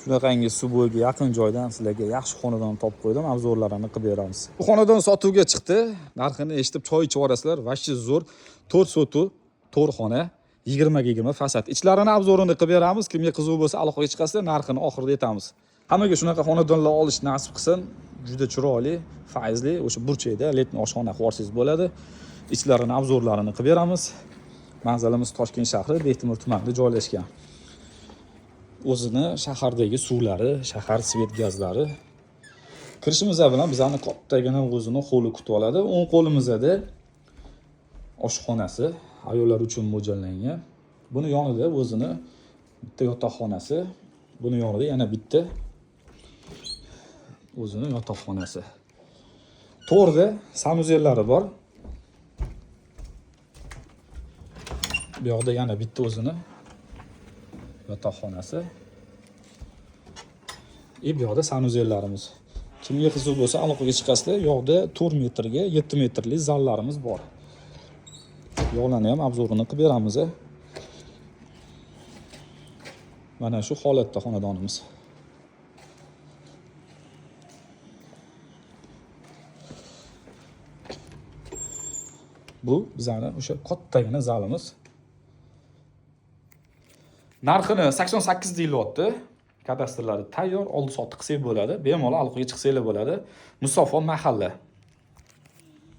Shunaqangi Suboyga yaqin joydan sizlarga yaxshi xonadon topib qo'ydim, obzorlarini qilib beramiz. Bu xonadon sotuvga chiqdi. Narxini eshitib choy ichib olasizlar. Vashchi zo'r. 4 sotu, 4 xona, 20 ga 20 fasad. Ichlarini obzorini qilib beramiz. Kimga qiziq bo'lsa aloqaga chiqasizlar, narxini oxirida aytamiz. Hammaga shunaqa xonadonlar olish nasib qilsin. Juda chiroyli, fayzli, o'sha burchakda letni oshxona qilib olsangiz bo'ladi. Ichlarini obzorlarini qilib beramiz. Manzilimiz Toshkent shahri, Bektemir tumanida joylashgan. O'zini shahardagi suvlari, shahar svet gazlari. Kirishimiz bilan bizani kattagina o'zini qo'li kutib oladi. O'ng qo'limizda oshxonasi, ayollar uchun mo'ljallangan. Buni yonida o'zini bitta yotoqxonasi, buni yonida yana bitta o'zini yotoqxonasi. To'rda sanuzellari bor. Bu yoqda yana bitta o'zini yotoqxonasi. Bu yoqda sanuzellarimiz. Kimga qiziq bo'lsa aloqaga chiqasizlar. Yoqda 4 metrga 7 metrli zallarimiz bor. Yo'llarni ham obzorini qilib beramiz. Mana shu holatda xonadonimiz. Bu bizning o'sha kattagina zalimiz. Narxini 88 deyilyapti. Kadastrlari tayyor, oldi sotdi qilsak bo'ladi. Bemalol aloqaga chiqsanglar bo'ladi. Musofo mahalla.